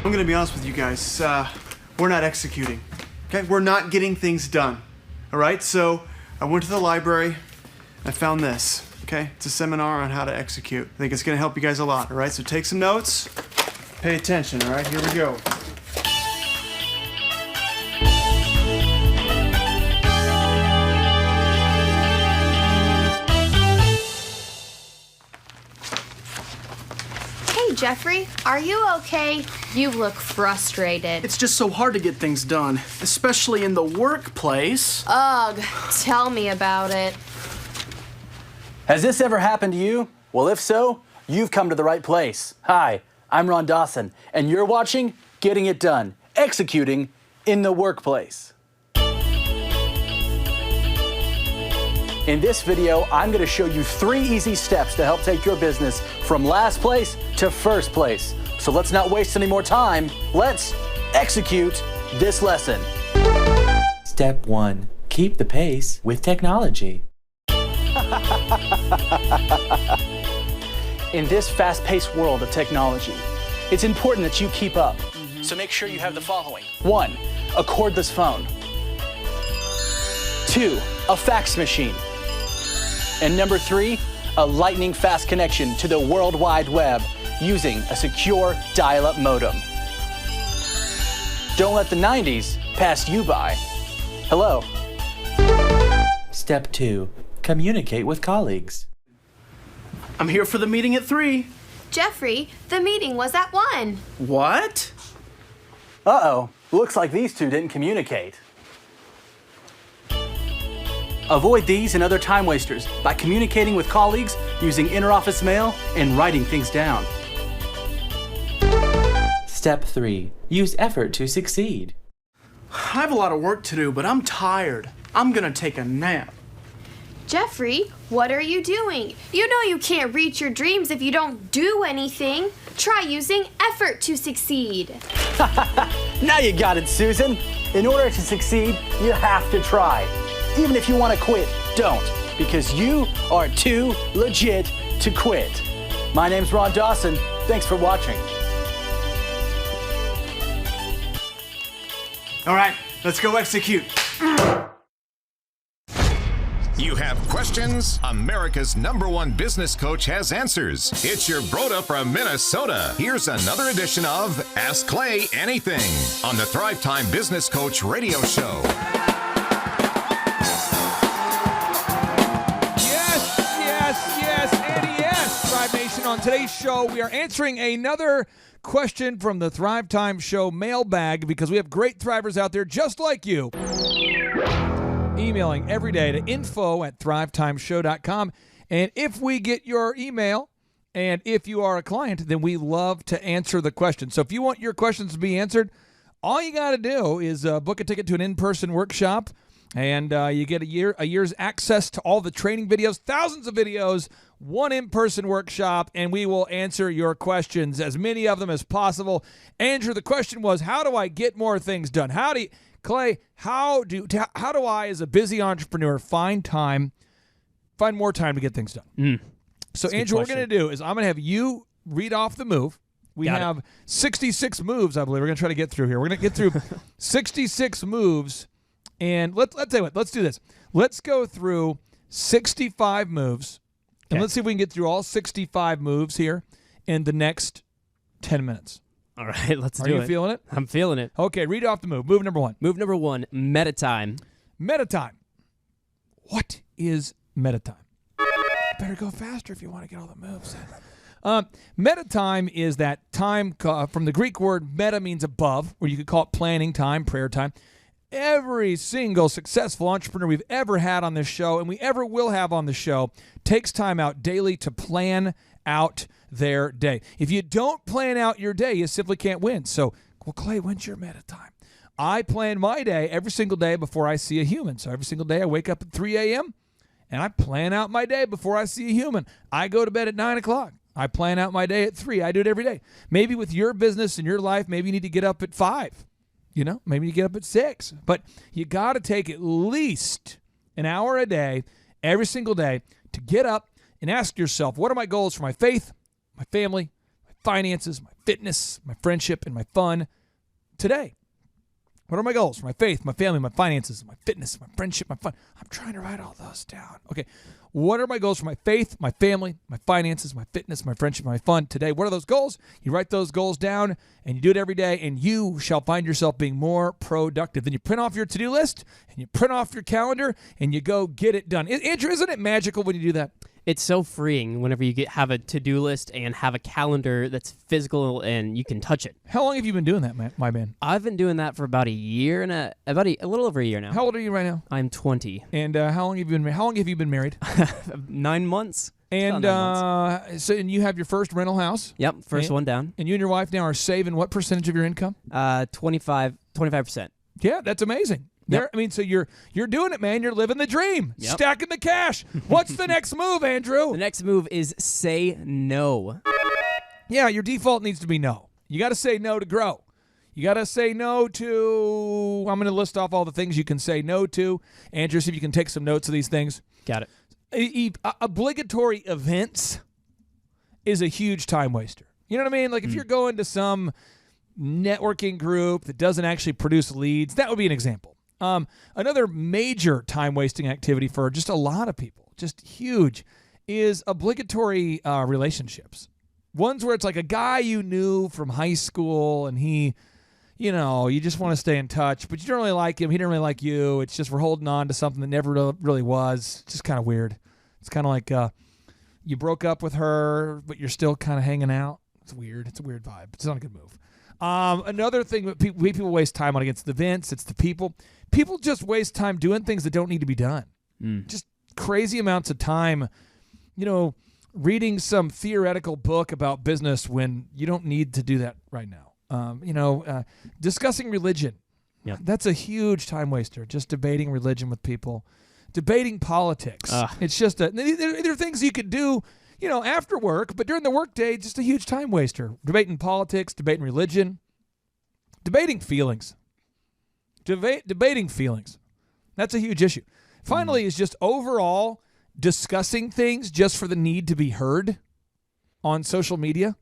I'm gonna be honest with you guys. We're not executing. Okay, we're not getting things done. All right, so I went to the library. I found this. Okay, it's a seminar on how to execute. I think it's gonna help you guys a lot. All right, so take some notes. Pay attention. All right, here we go. Jeffrey, are you okay? You look frustrated. It's just so hard to get things done, especially in the workplace. Ugh, tell me about it. Has this ever happened to you? Well, if so, you've come to the right place. Hi, I'm Ron Dawson, and you're watching Getting It Done, Executing in the Workplace. In this video, I'm going to show you 3 easy steps to help take your business from last place to first place. So let's not waste any more time. Let's execute this lesson. Step 1. Keep the pace with technology. In this fast-paced world of technology, it's important that you keep up. So make sure you have the following. 1, a cordless phone. 2, a fax machine. And number 3, a lightning-fast connection to the World Wide Web using a secure dial-up modem. Don't let the 90s pass you by. Hello. Step 2. Communicate with colleagues. I'm here for the meeting at 3. Jeffrey, the meeting was at 1. What? Uh-oh, looks like these two didn't communicate. Avoid these and other time wasters by communicating with colleagues using interoffice mail and writing things down. Step 3. Use effort to succeed. I have a lot of work to do, but I'm tired. I'm gonna take a nap. Jeffrey, what are you doing? You know you can't reach your dreams if you don't do anything. Try using effort to succeed. Now you got it, Susan. In order to succeed, you have to try. Even if you want to quit, don't, because you are too legit to quit. My name's Ron Dawson. Thanks for watching. All right, let's go execute. You have questions? America's #1 business coach has answers. It's your Broda from Minnesota. Here's another edition of Ask Clay Anything on the Thrive Time Business Coach Radio Show. On today's show, we are answering another question from the Thrive Time Show mailbag because we have great Thrivers out there just like you. Emailing every day to info@thrivetimeshow.com. And if we get your email and if you are a client, then we love to answer the question. So if you want your questions to be answered, all you got to do is book a ticket to an in-person workshop. And you get a year's access to all the training videos, thousands of videos, one in-person workshop, and we will answer your questions, as many of them as possible. Andrew, the question was, how do I get more things done? Clay, how do I, as a busy entrepreneur, find more time to get things done? So, Andrew, what we're going to do is I'm going to have you read off the move. We have 66 moves, I believe. We're going to try to get through here. We're going to get through 66 moves. And let's tell you what, let's do this. Let's go through 65 moves, and let's see if we can get through all 65 moves here in the next 10 minutes. All right, let's do it. Are you feeling it? I'm feeling it. Okay, read off the move. Move number 1. Move number 1, meta time. Meta time. What is meta time? Better go faster if you want to get all the moves in. Meta time is that time from the Greek word meta means above, or you could call it planning time, prayer time. Every single successful entrepreneur we've ever had on this show and we ever will have on the show takes time out daily to plan out their day. If you don't plan out your day, you simply can't win. So, well, Clay, when's your meta time? I plan my day every single day before I see a human. So every single day I wake up at 3 a.m. and I plan out my day before I see a human. I go to bed at 9 o'clock. I plan out my day at 3. I do it every day. Maybe with your business and your life, maybe you need to get up at 5. You know, maybe you get up at 6, but you got to take at least an hour a day, every single day, to get up and ask yourself, what are my goals for my faith, my family, my finances, my fitness, my friendship, and my fun today? What are my goals for my faith, my family, my finances, my fitness, my friendship, my fun? I'm trying to write all those down. Okay. What are my goals for my faith, my family, my finances, my fitness, my friendship, my fun today? What are those goals? You write those goals down and you do it every day, and you shall find yourself being more productive. Then you print off your to-do list and you print off your calendar and you go get it done. Andrew, isn't it magical when you do that? It's so freeing whenever you have a to-do list and have a calendar that's physical and you can touch it. How long have you been doing that, my man? I've been doing that for about a year and a little over a year now. How old are you right now? I'm 20. And how long have you been married? 9 months. And About 9 months. and you have your first rental house. Yep, first one down. And you and your wife now are saving what percentage of your income? 25%. Yeah, that's amazing. Yep. So you're doing it, man. You're living the dream. Yep. Stacking the cash. What's the next move, Andrew? The next move is say no. Yeah, your default needs to be no. You got to say no to grow. You got to say no to, I'm going to list off all the things you can say no to. Andrew, see if you can take some notes of these things. Got it. Obligatory events is a huge time waster. You know what I mean? Like if you're going to some networking group that doesn't actually produce leads, that would be an example. Another major time-wasting activity for just a lot of people, just huge, is obligatory relationships. Ones where it's like a guy you knew from high school and he, you just want to stay in touch, but you don't really like him. He didn't really like you. It's just we're holding on to something that never really was. It's just kind of weird. It's kind of like you broke up with her, but you're still kind of hanging out. It's weird. It's a weird vibe. It's not a good move. Another thing that people waste time on against the events, it's the people. People just waste time doing things that don't need to be done. Just crazy amounts of time, reading some theoretical book about business when you don't need to do that right now. Discussing religion. Yep. That's a huge time waster, just debating religion with people. Debating politics. It's just there are things you could do after work, but during the workday, just a huge time waster. Debating politics, debating religion, debating feelings. Debating feelings. That's a huge issue. Finally, is just overall discussing things just for the need to be heard on social media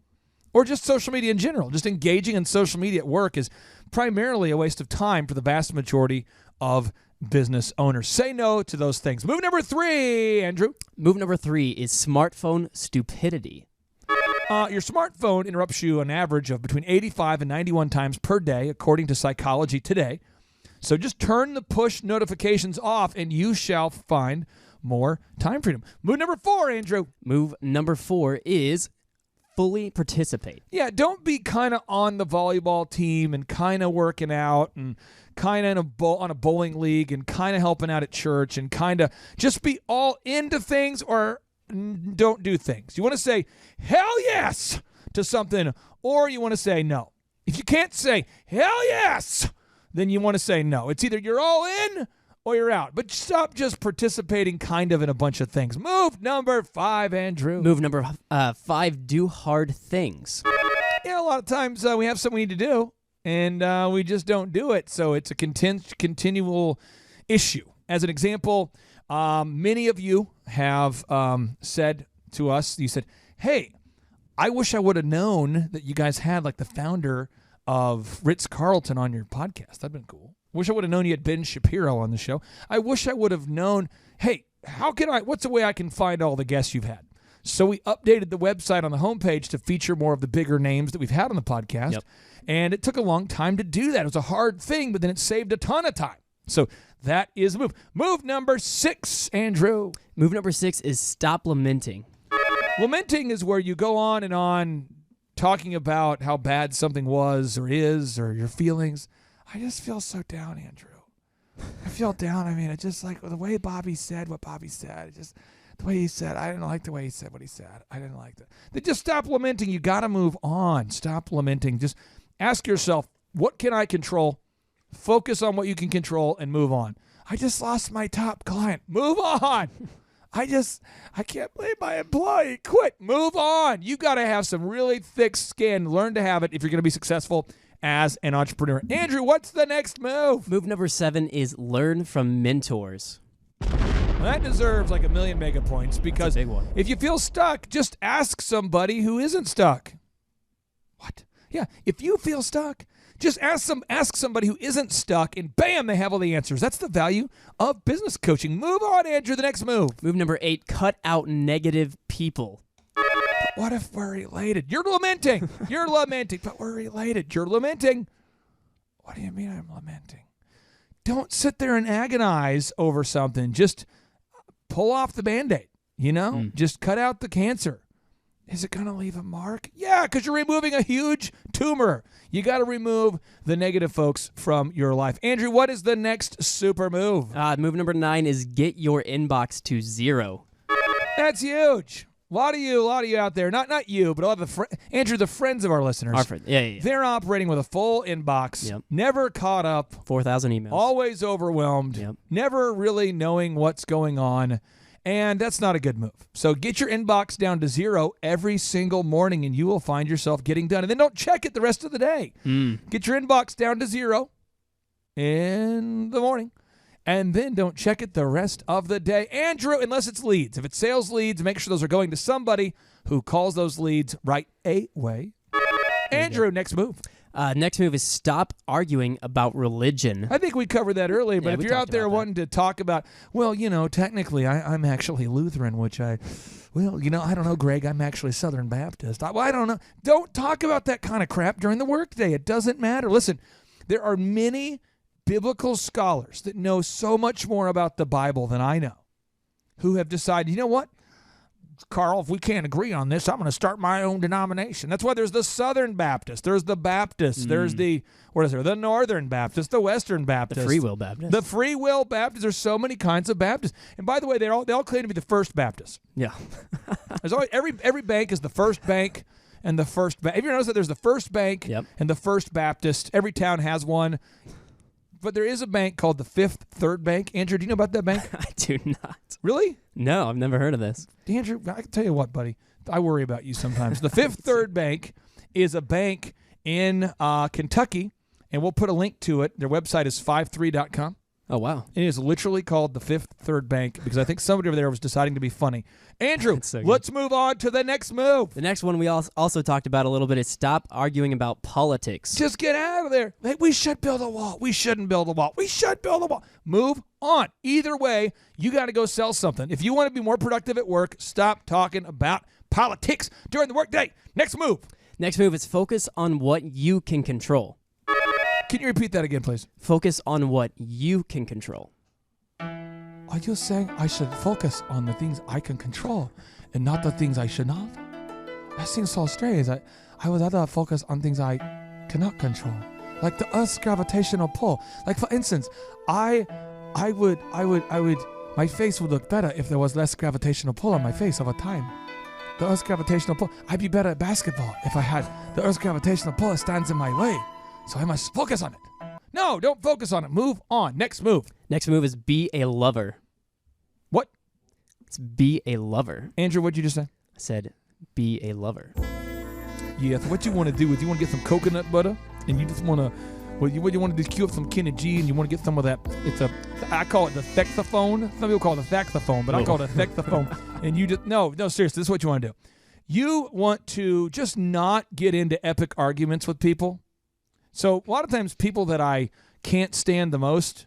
or just social media in general. Just engaging in social media at work is primarily a waste of time for the vast majority of business owners. Say no to those things. Move number 3, Andrew. Move number 3 is smartphone stupidity. Your smartphone interrupts you an average of between 85 and 91 times per day, according to Psychology Today. So just turn the push notifications off and you shall find more time freedom. Move number 4, Andrew. Move number 4 is fully participate. Yeah, don't be kind of on the volleyball team and kind of working out and kind of on a bowling league and kind of helping out at church and kind of just be all into things or don't do things. You want to say hell yes to something or you want to say no. If you can't say hell yes, then you want to say no. It's either you're all in or you're out. But stop just participating kind of in a bunch of things. Move number 5, Andrew. Move number 5, do hard things. A lot of times we have something we need to do, and we just don't do it. So it's a continual issue. As an example, many of you have said to us, you said, hey, I wish I would have known that you guys had like the founder of Ritz-Carlton on your podcast. That'd been cool. Wish I would have known you had Ben Shapiro on the show. I wish I would have known, hey, what's the way I can find all the guests you've had? So we updated the website on the homepage to feature more of the bigger names that we've had on the podcast. Yep. And it took a long time to do that. It was a hard thing, but then it saved a ton of time. So that is the move. Move number 6, Andrew. Move number 6 is stop lamenting. Lamenting is where you go on and on talking about how bad something was or is or your feelings. I just feel so down, Andrew. I feel down. I mean, it's just like the way Bobby said what Bobby said. Just the way he said, I didn't like the way he said what he said. I didn't like that. Then just stop lamenting. You got to move on. Stop lamenting. Just ask yourself, what can I control? Focus on what you can control and move on. I just lost my top client. Move on. I can't believe my employee quit. Move on. You got to have some really thick skin. Learn to have it if you're going to be successful as an entrepreneur. Andrew, what's the next move? Move number 7 is learn from mentors. Well, that deserves like 1,000,000 mega points because That's a big one. if you feel stuck, just ask somebody who isn't stuck. What? Yeah, if you feel stuck, just ask somebody who isn't stuck, and bam, they have all the answers. That's the value of business coaching. Move on, Andrew, the next move. Move number 8, cut out negative people. What if we're related? You're lamenting. You're lamenting, but we're related. You're lamenting. What do you mean I'm lamenting? Don't sit there and agonize over something. Just pull off the Band-Aid, Just cut out the cancer. Is it going to leave a mark? Yeah, because you're removing a huge tumor. You got to remove the negative folks from your life. Andrew, what is the next super move? Move number 9 is get your inbox to 0. That's huge. A lot of you out there, not you, but a lot of Andrew, the friends of our listeners. Our friends, yeah. They're operating with a full inbox, never caught up, 4,000 emails, always overwhelmed, never really knowing what's going on, and that's not a good move. So get your inbox down to 0 every single morning, and you will find yourself getting done. And then don't check it the rest of the day. Get your inbox down to 0 in the morning. And then don't check it the rest of the day. Andrew, unless it's leads. If it's sales leads, make sure those are going to somebody who calls those leads right away. Andrew, next move. Next move is stop arguing about religion. I think we covered that earlier, but if you're out there wanting to talk about, technically I'm actually Lutheran, which I don't know, Greg, I'm actually Southern Baptist. I don't know. Don't talk about that kind of crap during the workday. It doesn't matter. Listen, there are many biblical scholars that know so much more about the Bible than I know, who have decided, you know what, Carl, if we can't agree on this, I'm going to start my own denomination. That's why there's the Southern Baptist, there's the Baptist, there's the Northern Baptist, the Western Baptist, the Free Will Baptist. The Free Will Baptist. There's so many kinds of Baptists. And by the way, they all claim to be the First Baptist. Yeah. There's always every bank is the First Bank and the First Bank. Have you noticed that there's the First Bank and the First Baptist? Every town has one. But there is a bank called the Fifth Third Bank. Andrew, do you know about that bank? I do not. Really? No, I've never heard of this. Andrew, I can tell you what, buddy. I worry about you sometimes. The Fifth Third Bank is a bank in Kentucky, and we'll put a link to it. Their website is 53.com. Oh, wow. It is literally called the Fifth Third Bank because I think somebody over there was deciding to be funny. Andrew, let's move on to the next move. The next one we also talked about a little bit is stop arguing about politics. Just get out of there. Hey, we should build a wall. We shouldn't build a wall. We should build a wall. Move on. Either way, you got to go sell something. If you want to be more productive at work, stop talking about politics during the workday. Next move. Next move is focus on what you can control. Can you repeat that again, please? Focus on what you can control. Are you saying I should focus on the things I can control and not the things I should not? That seems so strange. I would rather focus on things I cannot control, like the Earth's gravitational pull. Like, for instance, I would, my face would look better if there was less gravitational pull on my face over time. The Earth's gravitational pull. I'd be better at basketball if I had the Earth's gravitational pull that stands in my way. So I must focus on it. No, don't focus on it. Move on. Next move. Next move is be a lover. What? It's be a lover. Andrew, what'd you just say? I said be a lover. Yeah, so what you want to do is you want to get some coconut butter, and you just want to, what you want to do is cue up some Kenny G, and you want to get some of that. I call it the thexophone. Some people call it the saxophone, but I call it the thexophone. And you just, no, seriously, this is what you want to do. You want to just not get into epic arguments with people. So a lot of times people that I can't stand the most,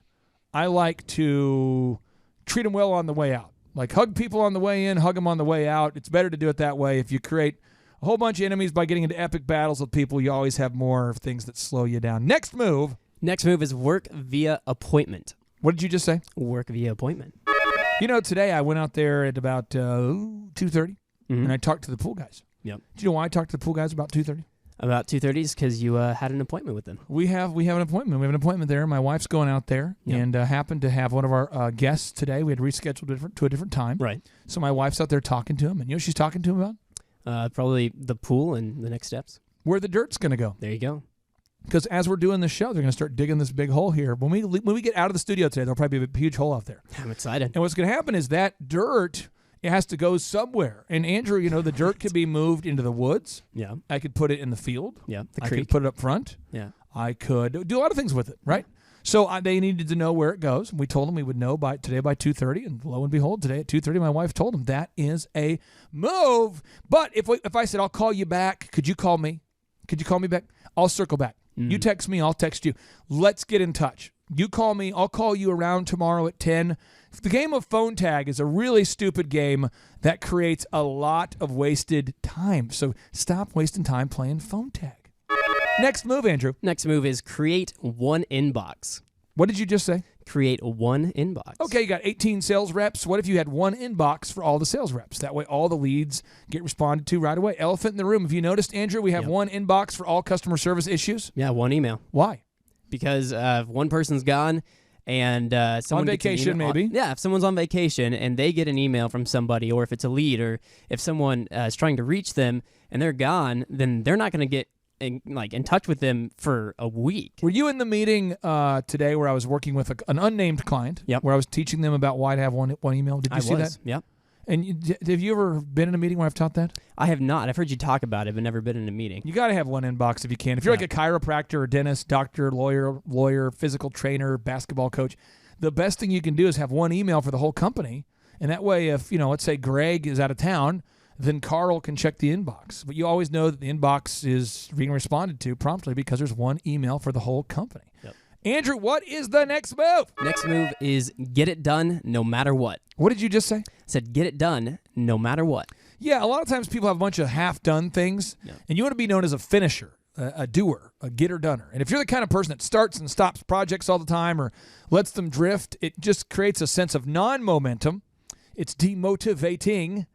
I like to treat them well on the way out. Like hug people on the way in, hug them on the way out. It's better to do it that way. If you create a whole bunch of enemies by getting into epic battles with people, you always have more things that slow you down. Next move. Next move is work via appointment. What did you just say? Work via appointment. You know, today I went out there at about 2:30, and I talked to the pool guys. Yep. Do you know why I talked to the pool guys about 2:30? About 2:30 is because you had an appointment with them. We have an appointment. We have an appointment there. My wife's going out there and happened to have one of our guests today. We had rescheduled to a different time. Right. So my wife's out there talking to him. And you know what she's talking to him about? Probably the pool and the next steps. Where the dirt's going to go. There you go. Because as we're doing this show, they're going to start digging this big hole here. When we get out of the studio today, there'll probably be a huge hole out there. I'm excited. And what's going to happen is that dirt, it has to go somewhere. And Andrew, you know, the dirt could be moved into the woods. Yeah. I could put it in the field. Yeah. The I creek. could put it up front. Yeah. I could do a lot of things with it, right? So they needed to know where it goes. We told them we would know by 2:30, and lo and behold, today at 2:30, my wife told them that is a move. But if I said, I'll call you back, could you call me? Could you call me back? I'll circle back. You text me, I'll text you. Let's get in touch. You call me, I'll call you around tomorrow at 10. The game of phone tag is a really stupid game that creates a lot of wasted time. So stop wasting time playing phone tag. Next move, Andrew. Next move is create one inbox. What did you just say? Create one inbox. Okay, you got 18 sales reps. What if you had one inbox for all the sales reps? That way all the leads get responded to right away. Elephant in the room. Have you noticed, Andrew, we have one inbox for all customer service issues? Yeah, one email. Why? Because if one person's gone and someone on gets an vacation, email, maybe? Yeah, if someone's on vacation and they get an email from somebody, or if it's a lead, or if someone is trying to reach them and they're gone, then they're not going to get in touch with them for a week. Were you in the meeting today where I was working with an unnamed client? Yep. Where I was teaching them about why to have one email? Did you see that? Yep. And have you ever been in a meeting where I've taught that? I have not. I've heard you talk about it, but never been in a meeting. You got to have one inbox if you can. If you're like a chiropractor or dentist, doctor, lawyer, physical trainer, basketball coach, the best thing you can do is have one email for the whole company. And that way, if, let's say Greg is out of town, then Carl can check the inbox. But you always know that the inbox is being responded to promptly because there's one email for the whole company. Yep. Andrew, what is the next move? Next move is get it done no matter what. What did you just say? I said get it done no matter what. Yeah, a lot of times people have a bunch of half-done things, and you want to be known as a finisher, a doer, a getter-doner. And if you're the kind of person that starts and stops projects all the time or lets them drift, it just creates a sense of non-momentum. It's demotivating.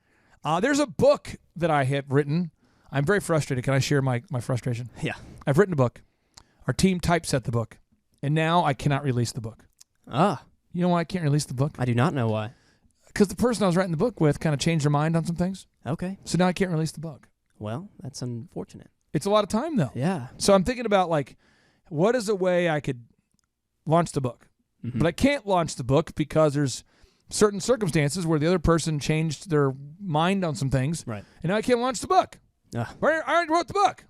There's a book that I have written. I'm very frustrated. Can I share my frustration? Yeah. I've written a book. Our team typeset the book, and now I cannot release the book. Ah. You know why I can't release the book? I do not know why. Because the person I was writing the book with kind of changed their mind on some things. Okay. So now I can't release the book. Well, that's unfortunate. It's a lot of time, though. Yeah. So I'm thinking about, what is a way I could launch the book? Mm-hmm. But I can't launch the book because there's certain circumstances where the other person changed their mind on some things. Right. And now I can't launch the book. I already wrote the book.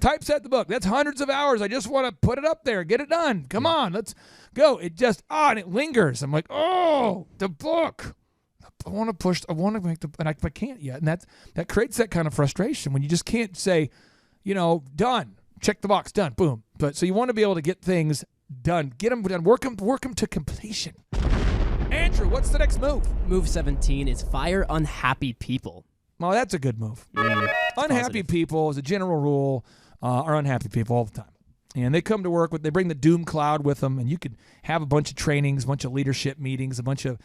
Typeset the book. That's hundreds of hours. I just want to put it up there. Get it done. Come on. Let's go. It just, and it lingers. I'm like, the book. I want to make the, and I can't yet. And that creates that kind of frustration when you just can't say, done. Check the box. Done. Boom. But so you want to be able to get things done. Get them done. Work them to completion. Andrew, what's the next move? Move 17 is fire unhappy people. Well, that's a good move. Unhappy positive. people, as a general rule, are unhappy people all the time. And they come to work they bring the doom cloud with them, and you could have a bunch of trainings, a bunch of leadership meetings, a bunch of,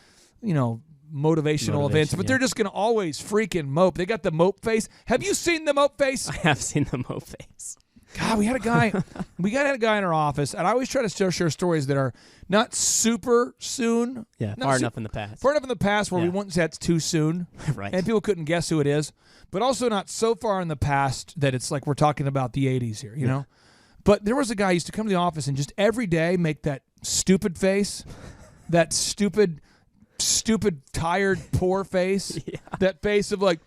motivational events, but they're just going to always freaking mope. They got the mope face. Have you seen the mope face? I have seen the mope face. God, we had a guy in our office, and I always try to share stories that are not super soon. Yeah, far enough in the past. Far enough in the past where we wouldn't say it's too soon. Right. And people couldn't guess who it is. But also not so far in the past that it's like we're talking about the 80s here, you know? But there was a guy who used to come to the office and just every day make that stupid face, that stupid, tired, poor face, that face of like,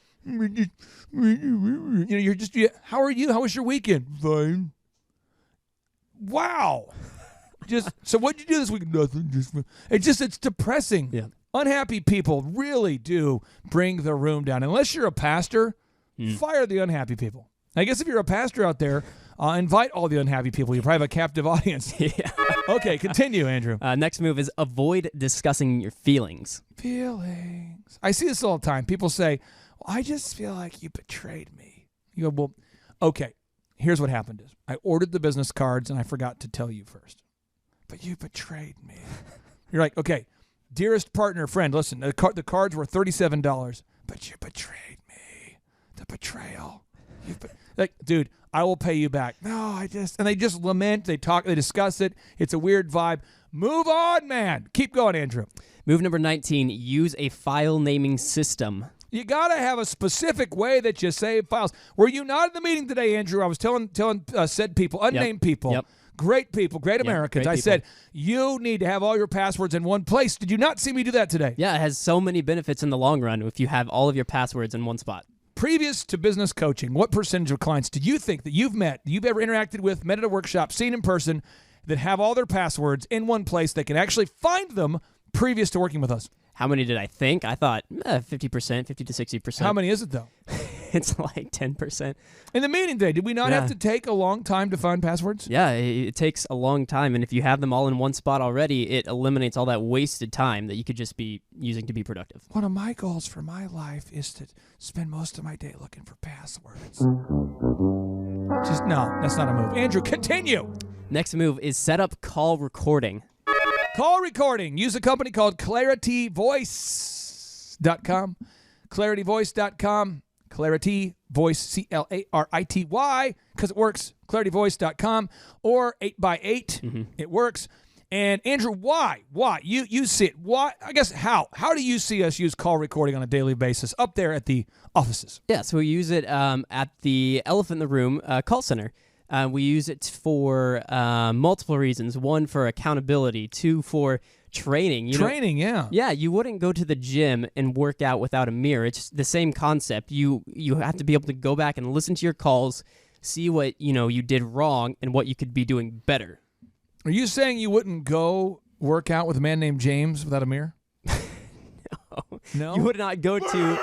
you're just, how are you? How was your weekend? Fine. Wow. So what'd you do this week? Nothing. It's depressing. Yeah. Unhappy people really do bring the room down. Unless you're a pastor, fire the unhappy people. I guess if you're a pastor out there, invite all the unhappy people. You probably have a captive audience. Yeah. Okay, continue, Andrew. Next move is avoid discussing your feelings. Feelings. I see this all the time. People say, I just feel like you betrayed me. You go, well, okay, here's what happened is I ordered the business cards and I forgot to tell you first. But you betrayed me. You're like, okay, dearest partner, friend, listen, the cards were $37, but you betrayed me. The betrayal. Like, dude, I will pay you back. No, and they just lament, they talk, they discuss it. It's a weird vibe. Move on, man. Keep going, Andrew. Move number 19, use a file naming system. You got to have a specific way that you save files. Were you not in the meeting today, Andrew? I was telling said people, unnamed people, great people, great Americans. Great I said, you need to have all your passwords in one place. Did you not see me do that today? Yeah, it has so many benefits in the long run if you have all of your passwords in one spot. Previous to business coaching, what percentage of clients do you think that you've ever interacted with, met at a workshop, seen in person, that have all their passwords in one place that can actually find them previous to working with us? How many did I think? I thought 50%, 50 to 60%. How many is it, though? it's like 10%. In the meeting day, did we not Yeah. have to take a long time to find passwords? Yeah, it takes a long time, and if you have them all in one spot already, it eliminates all that wasted time that you could just be using to be productive. One of my goals for my life is to spend most of my day looking for passwords. No, that's not a move. Andrew, continue. Next move is set up call recording. Call recording. Use a company called ClarityVoice.com. ClarityVoice.com. Clarity Voice, CLARITY, because it works. ClarityVoice.com or 8x8. It works. And Andrew, why? Why? You see it. Why? I guess how? How do you see us use call recording on a daily basis up there at the offices? Yeah, so we use it at the Elephant in the Room call center. We use it for multiple reasons. One, for accountability. Two, for training. Training, yeah. Yeah, you wouldn't go to the gym and work out without a mirror. It's the same concept. You have to be able to go back and listen to your calls, see what you did wrong and what you could be doing better. Are you saying you wouldn't go work out with a man named James without a mirror? No? You would not go to...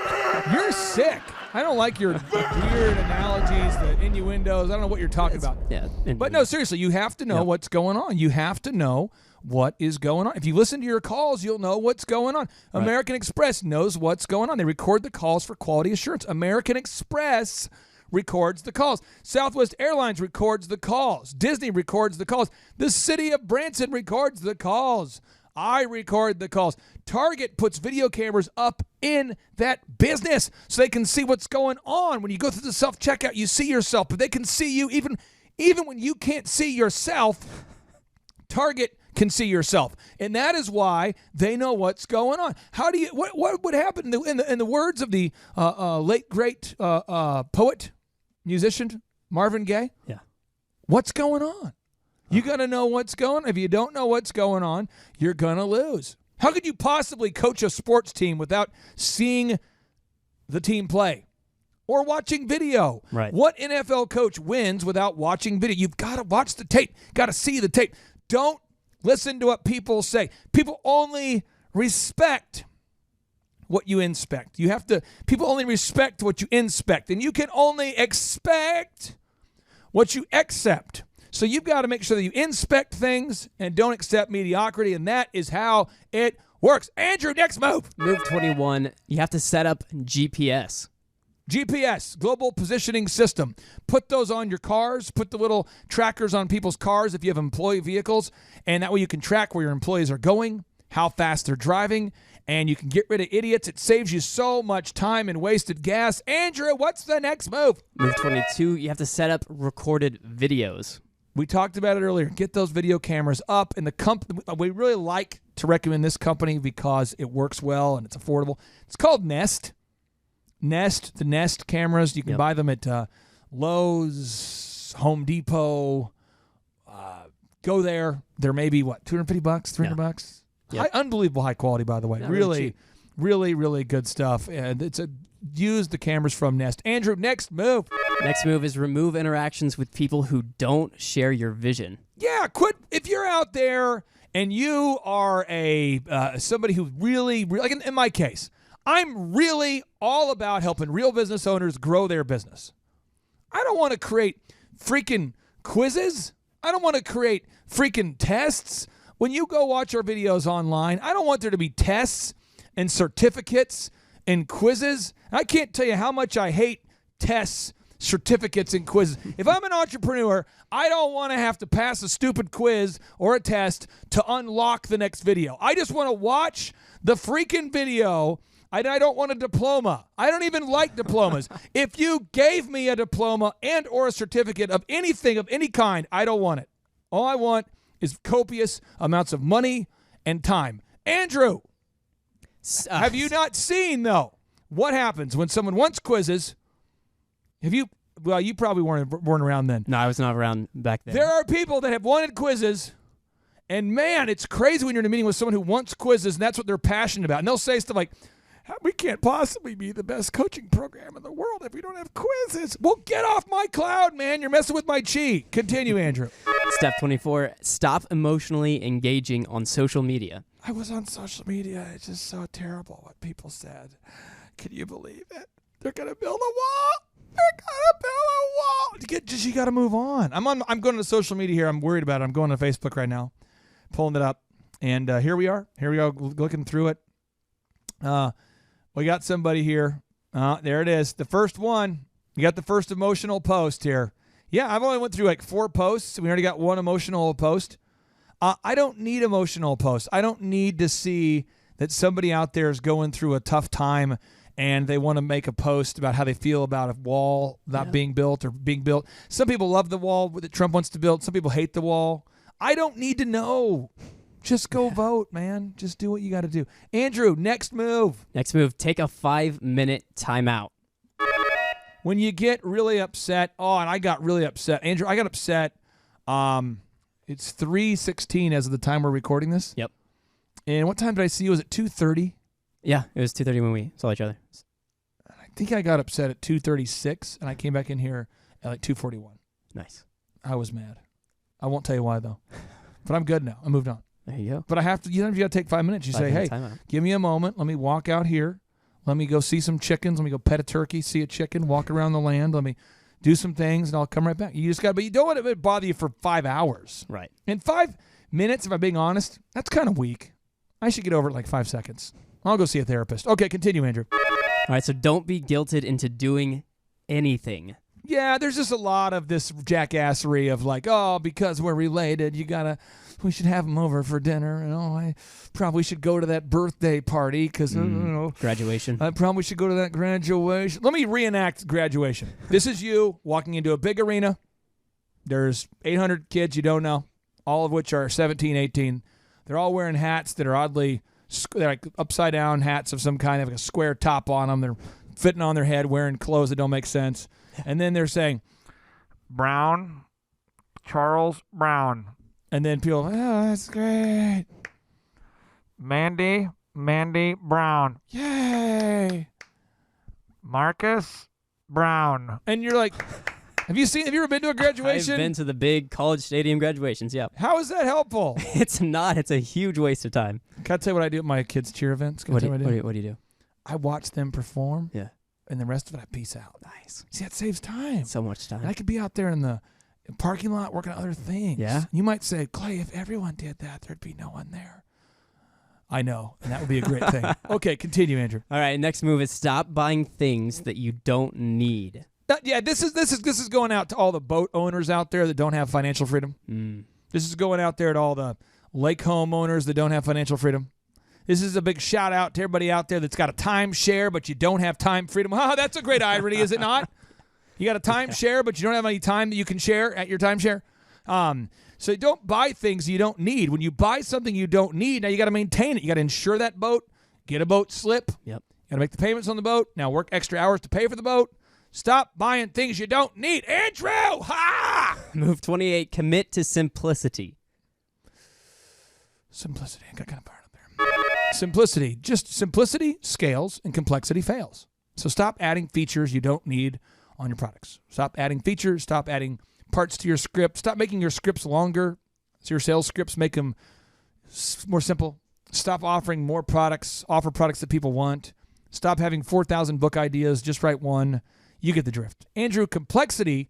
You're sick. I don't like your weird analogies, the innuendos. I don't know what you're talking about. Yeah. But no, seriously, you have to know what's going on. You have to know what is going on. If you listen to your calls, you'll know what's going on. Right. American Express knows what's going on. They record the calls for quality assurance. American Express records the calls. Southwest Airlines records the calls. Disney records the calls. The city of Branson records the calls. I record the calls. Target puts video cameras up in that business so they can see what's going on. When you go through the self-checkout, you see yourself, but they can see you even when you can't see yourself. Target can see yourself, and that is why they know what's going on. How do you? What would happen in the words of the late great poet, musician Marvin Gaye? Yeah. What's going on? You got to know what's going on. If you don't know what's going on, you're going to lose. How could you possibly coach a sports team without seeing the team play or watching video? Right. What NFL coach wins without watching video? You've got to watch the tape. Got to see the tape. Don't listen to what people say. People only respect what you inspect. People only respect what you inspect, and you can only expect what you accept. So you've got to make sure that you inspect things and don't accept mediocrity, and that is how it works. Andrew, next move. Move 21, you have to set up GPS. GPS, Global Positioning System. Put those on your cars. Put the little trackers on people's cars if you have employee vehicles, and that way you can track where your employees are going, how fast they're driving, and you can get rid of idiots. It saves you so much time and wasted gas. Andrew, what's the next move? Move 22, you have to set up recorded videos. We talked about it earlier. Get those video cameras up. And we really like to recommend this company because it works well and it's affordable. It's called Nest. The Nest cameras. You can buy them at Lowe's, Home Depot. Go there. They're maybe, $250, $300? Yep. Unbelievable high quality, by the way. Not really cheap. Really good stuff. And use the cameras from Nest. Andrew, next move. Next move is remove interactions with people who don't share your vision. Yeah, quit. If you're out there and you are somebody who really, like in my case, I'm really all about helping real business owners grow their business. I don't want to create freaking quizzes. I don't want to create freaking tests. When you go watch our videos online, I don't want there to be tests and certificates and quizzes. I can't tell you how much I hate tests, certificates, and quizzes. If I'm an entrepreneur, I don't want to have to pass a stupid quiz or a test to unlock the next video. I just want to watch the freaking video. I don't want a diploma. I don't even like diplomas. If you gave me a diploma and or a certificate of anything of any kind, I don't want it. All I want is copious amounts of money and time. Andrew, have you not seen, though, what happens when someone wants quizzes? You probably weren't around then. No, I was not around back then. There are people that have wanted quizzes, and man, it's crazy when you're in a meeting with someone who wants quizzes, and that's what they're passionate about. And they'll say stuff like, we can't possibly be the best coaching program in the world if we don't have quizzes. Well, get off my cloud, man. You're messing with my chi. Continue, Andrew. Step 24, stop emotionally engaging on social media. I was on social media. It's just so terrible what people said. Can you believe it? They're going to build a wall. They're going to build a wall. You got to move on. I'm going to social media here. I'm worried about it. I'm going to Facebook right now, pulling it up. And here we are. Here we are looking through it. We got somebody here. There it is. The first one. You got the first emotional post here. Yeah, I've only went through like 4 posts. We already got one emotional post. I don't need emotional posts. I don't need to see that somebody out there is going through a tough time and they want to make a post about how they feel about a wall not being built or being built. Some people love the wall that Trump wants to build. Some people hate the wall. I don't need to know. Just go vote, man. Just do what you got to do. Andrew, next move. Next move, take a 5-minute timeout. When you get really upset, and I got really upset. Andrew, I got upset. It's 3:16 as of the time we're recording this. Yep. And what time did I see you? Was it 2:30? Yeah, it was 2:30 when we saw each other. I think I got upset at 2:36, and I came back in here at like 2:41. Nice. I was mad. I won't tell you why, though. But I'm good now. I moved on. There you go. But I have to, you got to take 5 minutes. You say, hey, give me a moment. Let me walk out here. Let me go see some chickens. Let me go pet a turkey, see a chicken, walk around the land. Let me do some things, and I'll come right back. You just got, but you don't want it to bother you for 5 hours. Right. In 5 minutes, if I'm being honest, that's kind of weak. I should get over it in like 5 seconds. I'll go see a therapist. Okay, continue, Andrew. All right, so don't be guilted into doing anything. Yeah, there's just a lot of this jackassery of like, because we're related, we should have them over for dinner. I probably should go to that birthday party because, Graduation. I probably should go to that graduation. Let me reenact graduation. This is you walking into a big arena. There's 800 kids you don't know, all of which are 17, 18. They're all wearing hats that are oddly, they're like upside down hats of some kind. They have like a square top on them. They're fitting on their head, wearing clothes that don't make sense. And then they're saying, Brown, Charles Brown. And then people, that's great. Mandy Brown. Yay. Marcus Brown. And you're like, have you ever been to a graduation? I've been to the big college stadium graduations, yeah. How is that helpful? It's not. It's a huge waste of time. Can I tell you what I do at my kids' cheer events? What do you do? I watch them perform. Yeah. And the rest of it, I peace out. Nice. See, that saves time. So much time. And I could be out there in the parking lot working on other things. Yeah. You might say, Clay, if everyone did that, there'd be no one there. I know, and that would be a great thing. Okay, continue, Andrew. All right, next move is stop buying things that you don't need. Yeah, this is going out to all the boat owners out there that don't have financial freedom. This is going out there to all the lake homeowners that don't have financial freedom. This is a big shout out to everybody out there that's got a timeshare, but you don't have time freedom. That's a great irony, is it not? You got a timeshare, but you don't have any time that you can share at your timeshare. So don't buy things you don't need. When you buy something you don't need, now you got to maintain it. You got to insure that boat, get a boat slip. Yep. You got to make the payments on the boat. Now work extra hours to pay for the boat. Stop buying things you don't need. Andrew! Ha! Move 28, commit to simplicity. Simplicity. I got kind of part up there. Simplicity. Just simplicity scales and complexity fails. So stop adding features you don't need on your products. Stop adding features. Stop adding parts to your script. Stop making your scripts longer. So your sales scripts make them more simple. Stop offering more products. Offer products that people want. Stop having 4,000 book ideas. Just write one. You get the drift. Andrew, complexity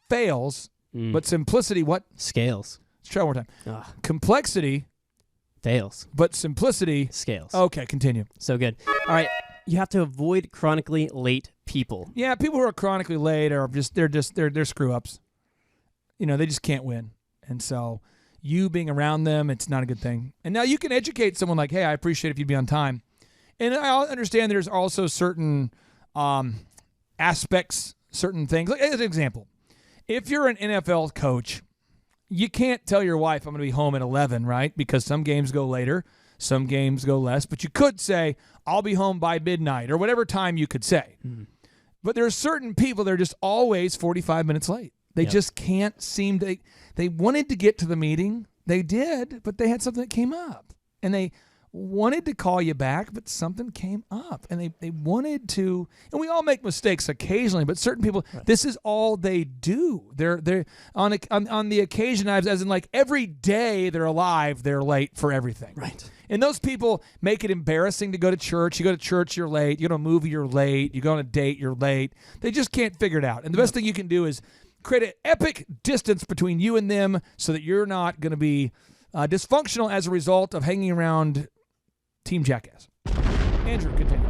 fails, but simplicity what? Scales. Let's try one more time. Complexity fails, but simplicity scales. Okay, continue. So good. All right, you have to avoid chronically late people. Yeah, people who are chronically late are they're screw ups. They just can't win, and so you being around them, it's not a good thing. And now you can educate someone like, hey, I appreciate if you'd be on time, and I understand there's also certain aspects, certain things. Like, as an example, if you're an NFL coach, you can't tell your wife I'm going to be home at 11, right? Because some games go later, some games go less. But you could say, I'll be home by midnight or whatever time you could say. But there are certain people that are just always 45 minutes late. They just can't seem to. They wanted to get to the meeting. They did, but they had something that came up. And they wanted to call you back, but something came up, and they wanted to. And we all make mistakes occasionally, but certain people, this is all they do. They're on the occasion, as in like every day they're alive, they're late for everything. Right. And those people make it embarrassing to go to church. You go to church, you're late. You go to a movie, you're late. You go on a date, you're late. They just can't figure it out. And the best thing you can do is create an epic distance between you and them so that you're not going to be dysfunctional as a result of hanging around Team Jackass. Andrew, continue.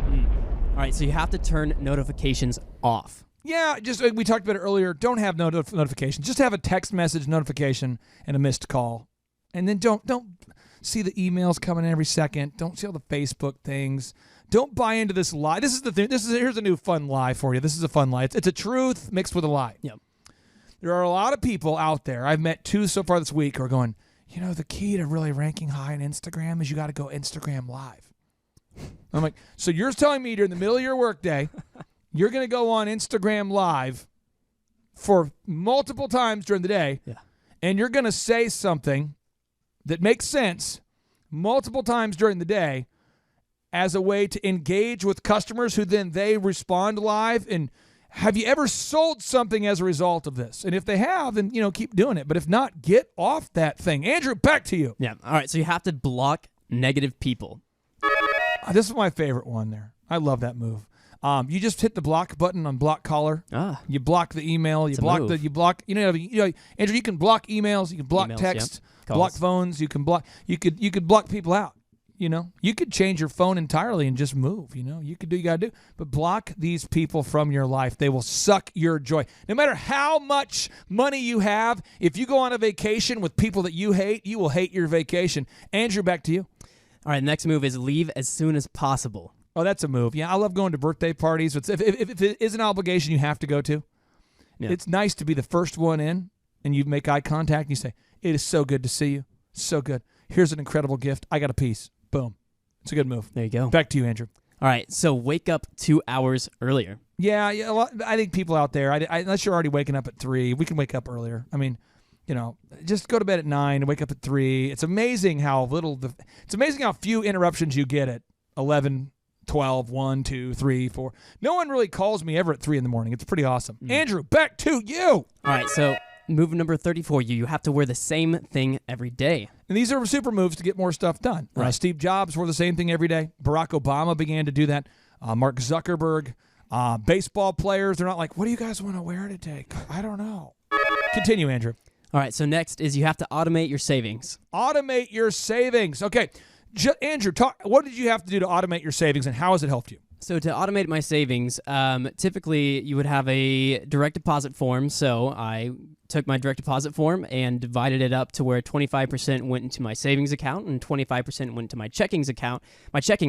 All right, so you have to turn notifications off. Yeah, just like we talked about it earlier, don't have notifications. Just have a text message notification and a missed call. And then don't see the emails coming in every second. Don't see all the Facebook things. Don't buy into this lie. This is the thing. Here's a new fun lie for you. This is a fun lie. It's a truth mixed with a lie. Yep. There are a lot of people out there. I've met 2 so far this week who are going, the key to really ranking high on Instagram is you got to go Instagram Live. I'm like, so you're telling me during the middle of your workday, you're going to go on Instagram Live for multiple times during the day, and you're going to say something that makes sense multiple times during the day as a way to engage with customers who then they respond live. And have you ever sold something as a result of this? And if they have, then, keep doing it. But if not, get off that thing. Andrew, back to you. Yeah. All right, so you have to block negative people. This is my favorite one there. I love that move. You just hit the block button on Block Caller. You block the email. You block Andrew, you can block emails. You can block text. Block phones. You can block. You could block people out. You could change your phone entirely and just move. You could do what you got to do. But block these people from your life. They will suck your joy. No matter how much money you have, if you go on a vacation with people that you hate, you will hate your vacation. Andrew, back to you. All right, next move is leave as soon as possible. Oh, that's a move. Yeah, I love going to birthday parties. If it is an obligation you have to go to, it's nice to be the first one in, and you make eye contact, and you say, it is so good to see you. So good. Here's an incredible gift. I got a piece. Boom. It's a good move. There you go. Back to you, Andrew. All right, so wake up 2 hours earlier. Yeah, I think people out there, unless you're already waking up at 3, we can wake up earlier. I mean, just go to bed at 9 and wake up at 3. It's amazing how few interruptions you get at 11, 12, 1, 2, 3, 4. No one really calls me ever at 3 in the morning. It's pretty awesome. Andrew, back to you. All right, so move number 34, you have to wear the same thing every day. And these are super moves to get more stuff done. Right. Steve Jobs wore the same thing every day. Barack Obama began to do that. Mark Zuckerberg. Baseball players, they're not like, what do you guys want to wear today? I don't know. Continue, Andrew. All right, so next is you have to automate your savings. Automate your savings. Okay. Andrew, what did you have to do to automate your savings, and how has it helped you? So to automate my savings, typically you would have a direct deposit form. So I took my direct deposit form and divided it up to where 25% went into my savings account and 25% went into my checking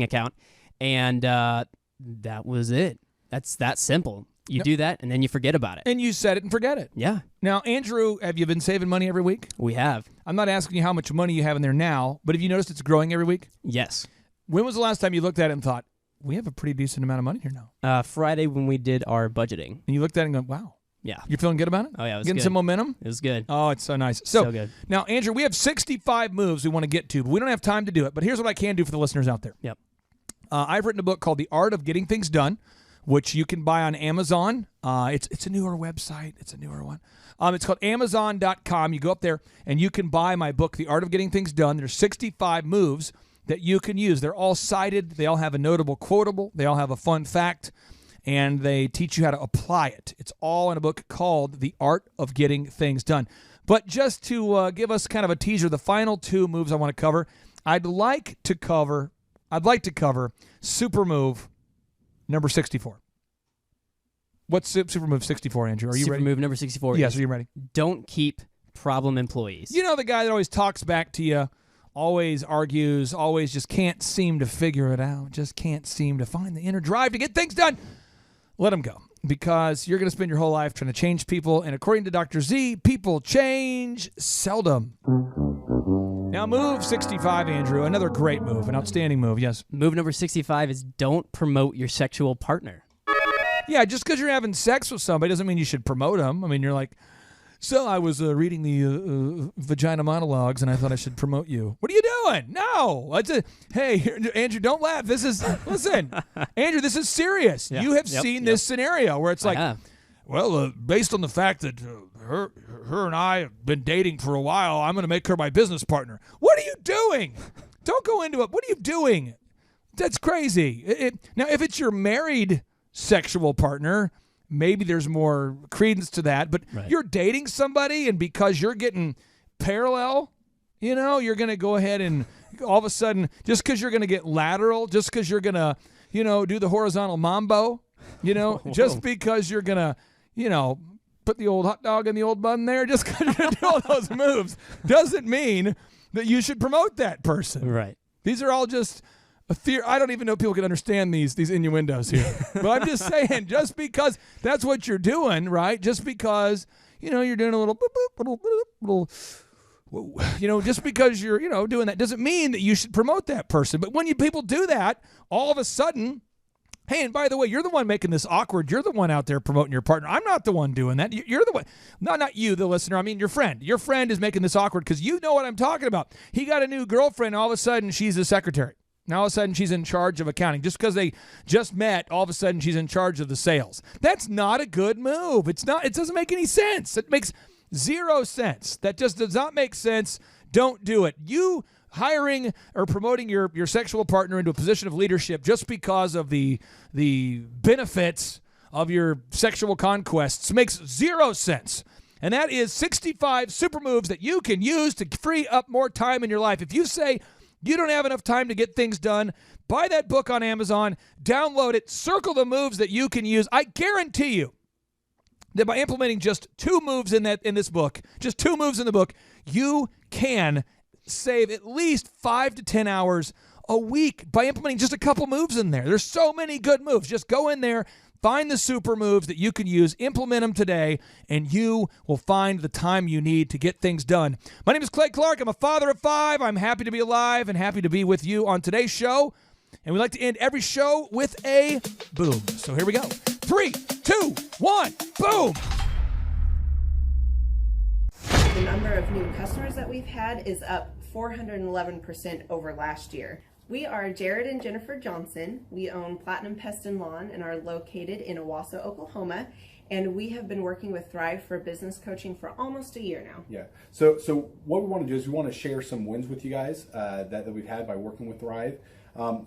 account, and that was it. That's that simple. You do that, and then you forget about it. And you set it and forget it. Yeah. Now, Andrew, have you been saving money every week? We have. I'm not asking you how much money you have in there now, but have you noticed it's growing every week? Yes. When was the last time you looked at it and thought, we have a pretty decent amount of money here now? Friday when we did our budgeting. And you looked at it and go, wow. Yeah. You're feeling good about it? Oh, yeah, it was Getting good. some momentum? It was good. Oh, it's so nice. So good. Now, Andrew, we have 65 moves we want to get to, but we don't have time to do it. But here's what I can do for the listeners out there. Yep. I've written a book called The Art of Getting Things Done, which you can buy on Amazon. It's a newer website. It's a newer one. It's called Amazon.com. You go up there, and you can buy my book, The Art of Getting Things Done. There's 65 moves that you can use. They're all cited. They all have a notable quotable. They all have a fun fact, and they teach you how to apply it. It's all in a book called The Art of Getting Things Done. But just to give us kind of a teaser, the final 2 moves I want to cover, I'd like to cover super move number 64. What's super move 64, Andrew? Are you ready? Super move number 64 Yes, is are you ready? don't keep problem employees. You know the guy that always talks back to you, always argues, always just can't seem to figure it out, just can't seem to find the inner drive to get things done. Let him go, because you're going to spend your whole life trying to change people, and according to Dr. Z, people change seldom. Now, move 65, Andrew, another great move, an outstanding move, yes. Move number 65 is don't promote your sexual partner. Yeah, just because you're having sex with somebody doesn't mean you should promote them. I mean, you're like, So I was reading the vagina monologues, and I thought I should promote you. What are you doing? No. Hey, Andrew, don't laugh. Listen, Andrew, this is serious. Yeah. You have seen this scenario where it's like, have. well, based on the fact that her and I have been dating for a while, I'm going to make her my business partner. What are you doing? Don't go into it. What are you doing? That's crazy. Now, if it's your married sexual partner, maybe there's more credence to that. But you're dating somebody, and because you're getting parallel, you're going to go ahead and all of a sudden, just because you're going to get lateral, just because you're going to, do the horizontal mambo, just because you're going to, put the old hot dog in the old bun there, just because you're going to do all those moves, doesn't mean that you should promote that person. Right. These are all just a theory. I don't even know if people can understand these innuendos here. But I'm just saying, just because that's what you're doing, right? Just because, you're doing a little boop, boop, little, just because you're, doing that doesn't mean that you should promote that person. But when people do that, all of a sudden, hey, and by the way, you're the one making this awkward. You're the one out there promoting your partner. I'm not the one doing that. You're the one. No, not you, the listener. I mean, your friend. Your friend is making this awkward because you know what I'm talking about. He got a new girlfriend. All of a sudden, she's a secretary. Now, all of a sudden, she's in charge of accounting. Just because they just met, all of a sudden, she's in charge of the sales. That's not a good move. It's not. It doesn't make any sense. It makes zero sense. That just does not make sense. Don't do it. You hiring or promoting your sexual partner into a position of leadership just because of the benefits of your sexual conquests makes zero sense. And that is 65 super moves that you can use to free up more time in your life. If you say you don't have enough time to get things done, buy that book on Amazon, download it, circle the moves that you can use. I guarantee you that by implementing just 2 moves in this book, just 2 moves in the book, you can save at least 5 to 10 hours a week by implementing just a couple moves in there. There's so many good moves. Just go in there, find the super moves that you can use, implement them today, and you will find the time you need to get things done. My name is Clay Clark. I'm a father of 5. I'm happy to be alive and happy to be with you on today's show. And we like to end every show with a boom. So here we go. 3, 2, 1, boom. The number of new customers that we've had is up 411% over last year. We are Jared and Jennifer Johnson. We own Platinum Pest and Lawn and are located in Owasso, Oklahoma. And we have been working with Thrive for business coaching for almost a year now. Yeah. So what we want to do is we want to share some wins with you guys that we've had by working with Thrive.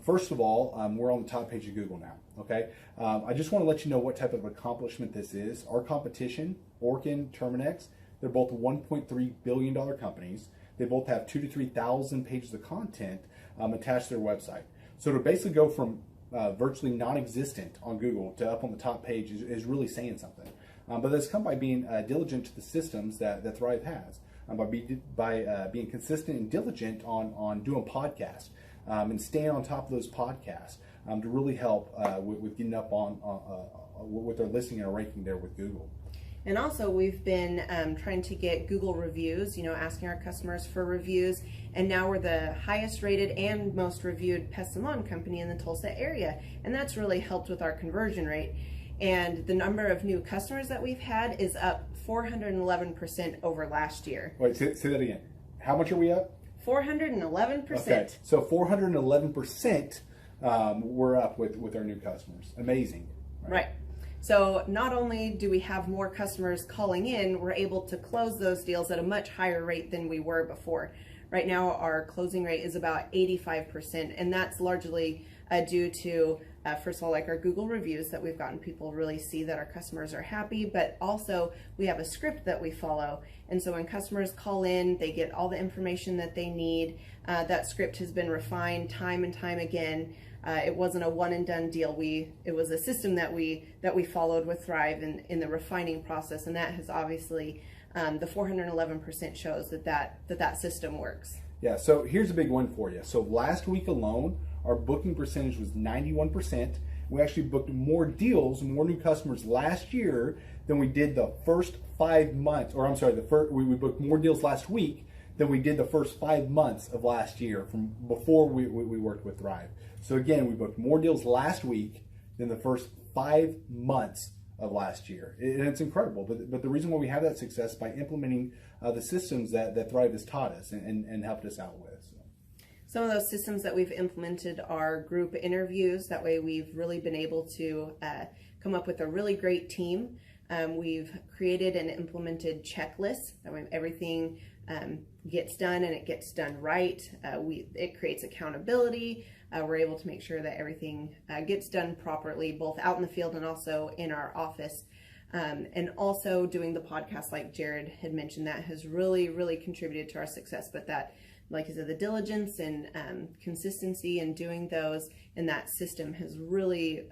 First of all, we're on the top page of Google now. Okay. I just want to let you know what type of accomplishment this is. Our competition, Orkin, Terminex, they're both $1.3 billion companies. They both have 2,000 to 3,000 pages of content attached to their website. So to basically go from virtually non-existent on Google to up on the top page is really saying something. But that's come by being diligent to the systems that Thrive has, by being consistent and diligent on doing podcasts and staying on top of those podcasts to really help with getting up on with their listening and ranking there with Google. And also we've been trying to get Google reviews, asking our customers for reviews. And now we're the highest rated and most reviewed pest and lawn company in the Tulsa area. And that's really helped with our conversion rate. And the number of new customers that we've had is up 411% over last year. Wait, say that again. How much are we up? 411%. Okay, so 411% we're up with our new customers. Amazing. Right. So not only do we have more customers calling in, we're able to close those deals at a much higher rate than we were before. Right now, our closing rate is about 85%, and that's largely due to, first of all, like our Google reviews that we've gotten people really see that our customers are happy, but also we have a script that we follow. And so when customers call in, they get all the information that they need. That script has been refined time and time again. It wasn't a one and done deal. It was a system that we followed with Thrive in the refining process, and that has obviously the 411% shows that system works. Yeah. So here's a big one for you. So last week alone, our booking percentage was 91%. We actually booked more deals, more new customers last year than we did the first 5 months. Or I'm sorry, we booked more deals last week than we did the first 5 months of last year from before we worked with Thrive. So again, we booked more deals last week than the first 5 months of last year. And it's incredible. But the reason why we have that success by implementing the systems that Thrive has taught us and helped us out with. So. Some of those systems that we've implemented are group interviews. That way we've really been able to come up with a really great team. We've created and implemented checklists. That way everything gets done and it gets done right. It creates accountability. We're able to make sure that everything gets done properly, both out in the field and also in our office. And also doing the podcast, like Jared had mentioned, that has really, really contributed to our success. But that, like I said, the diligence and consistency in doing those and that system has really,